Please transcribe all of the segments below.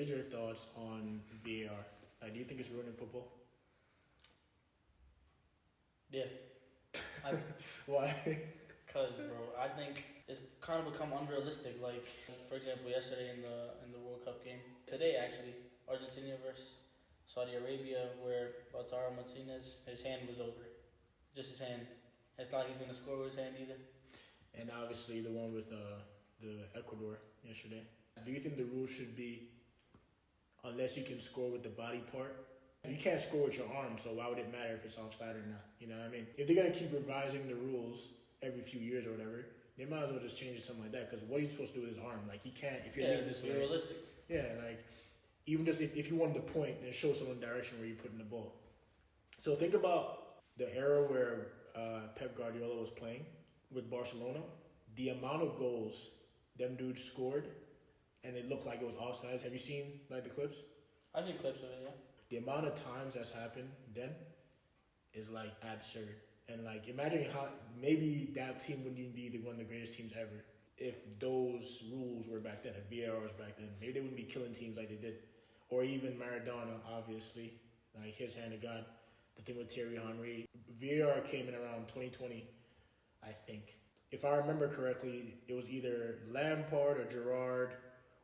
what is your thoughts on VAR? Like, do you think it's ruining football? Yeah. Why? Cause, bro, I think it's kind of become unrealistic. Like, for example, yesterday in the World Cup game, today actually, Argentina versus Saudi Arabia, where Lautaro Martinez, his hand was over, just his hand. It's not like he's gonna score with his hand either. And obviously the one with the Ecuador yesterday. Do you think the rule should be unless you can score with the body part? You can't score with your arm, so why would it matter if it's offside or not? You know what I mean? If they're gonna keep revising the rules every few years or whatever, they might as well just change it something like that. Because what are you supposed to do with his arm? Like, he can't if you're leaning this way. Realistic. Yeah, like even just if you wanted to point and show someone the direction where you're putting the ball. So think about the era where Pep Guardiola was playing with Barcelona. The amount of goals them dudes scored, and it looked like it was offsides. Have you seen like the clips? I've seen clips of it, yeah. The amount of times that's happened then is like absurd. And like imagine how maybe that team wouldn't even be one of the greatest teams ever if those rules were back then, if VAR was back then. Maybe they wouldn't be killing teams like they did. Or even Maradona, obviously, like his hand of God. The thing with Thierry Henry. VAR came in around 2020, I think. If I remember correctly, it was either Lampard or Gerrard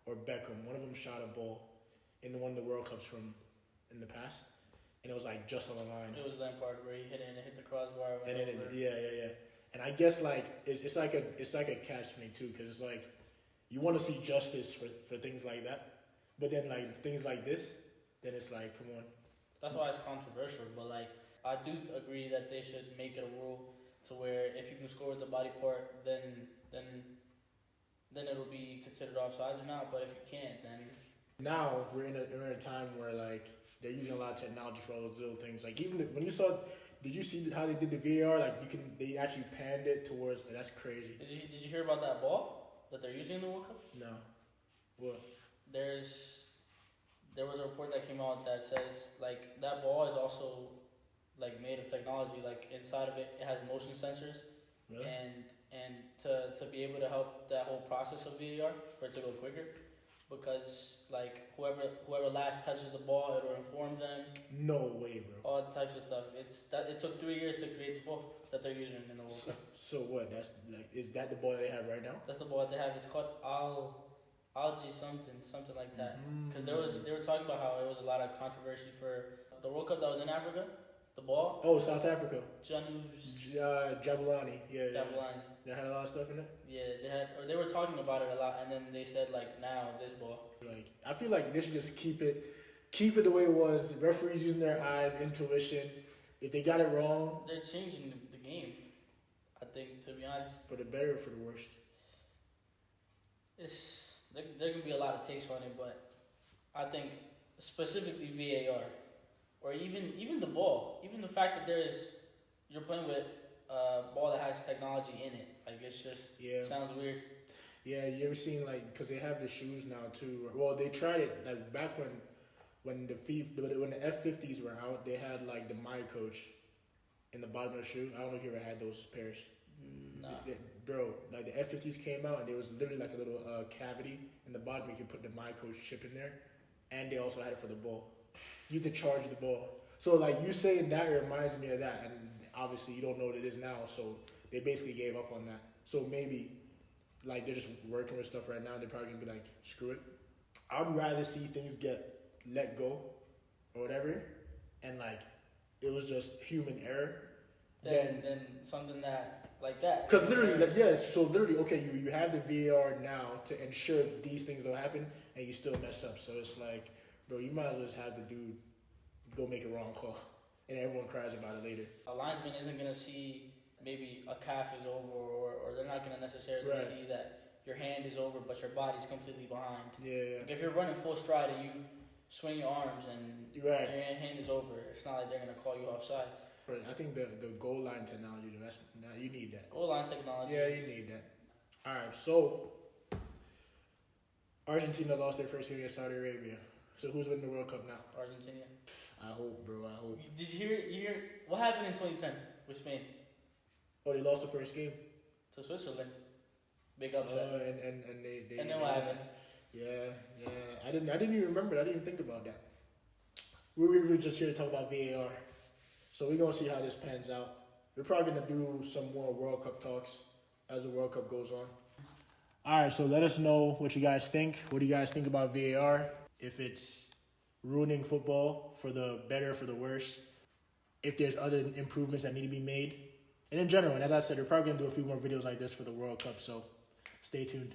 or Beckham. One of them shot a ball in one of the World Cups from in the past, and it was like just on the line. It was Lampard where he hit it and it hit the crossbar. And then yeah. And I guess like it's like a catch-22 because it's like you want to see justice for things like that, but then like things like this, then it's like come on. That's why it's controversial, but like I do agree that they should make it a rule to where if you can score with the body part, then it'll be considered offsides or not. But if you can't, then now we're in a time where like they're using a lot of technology for all those little things. Like even when you did you see how they did the VAR? Like they actually panned it towards. That's crazy. Did you hear about that ball that they're using in the World Cup? No. What? There was a report that came out that says like that ball is also like made of technology. Like inside of it, it has motion sensors. Really? And to be able to help that whole process of VAR for it to go quicker. Because like whoever last touches the ball, it'll inform them. No way, bro. All types of stuff. It took 3 years to create the ball that they're using in the World Cup. So what? That's like is that the ball that they have right now? That's the ball that they have. It's called algae something like that. Because they were talking about how it was a lot of controversy for the World Cup that was in Africa. The ball. Oh, South Africa. Jabulani. Yeah. Jabulani. They had a lot of stuff in it. Yeah, they were talking about it a lot, and then they said like now this ball. Like I feel like they should just keep it the way it was. Referees using their eyes, intuition. If they got it wrong, they're changing the game. I think, to be honest, for the better or for the worst. There can be a lot of takes on it, but I think specifically VAR, or even the ball, even the fact that you're playing with a ball that has technology in it, like it's just sounds weird. Yeah, you ever seen like because they have the shoes now too. Well, they tried it like back when the F50s were out, they had like the My Coach in the bottom of the shoe. I don't know if you ever had those pairs. Nah. Bro, like the F50s came out and there was literally like a little cavity in the bottom. You could put the My Coach chip in there, and they also had it for the ball. You had to charge the ball. So like you saying that reminds me of that, and obviously you don't know what it is now. So they basically gave up on that. So maybe like they're just working with stuff right now. They're probably gonna be like, screw it. I'd rather see things get let go or whatever, and like it was just human error. Than something like that. Because literally, like so literally, okay, you have the VAR now to ensure these things don't happen, and you still mess up. So it's like, bro, you might as well just have the dude go make a wrong call, and everyone cries about it later. A linesman isn't gonna see maybe a calf is over, or they're not gonna necessarily see that your hand is over, but your body's completely behind. Yeah. Like if you're running full stride and you swing your arms and your hand is over, it's not like they're gonna call you offsides. But I think the goal line technology, you need that. Goal line technology. Yeah, you need that. All right, so Argentina lost their first game against Saudi Arabia. So who's winning the World Cup now? Argentina. I hope, bro. I hope. Did you hear what happened in 2010 with Spain? Oh, they lost the first game to Switzerland. Big upset. And they and then what happened? Yeah. I didn't even remember that. I didn't even think about that. We were just here to talk about VAR. So we're gonna see how this pans out. We're probably gonna do some more World Cup talks as the World Cup goes on. All right, so let us know what you guys think. What do you guys think about VAR? If it's ruining football for the better, for the worse. If there's other improvements that need to be made. And in general, and as I said, we're probably going to do a few more videos like this for the World Cup, so stay tuned.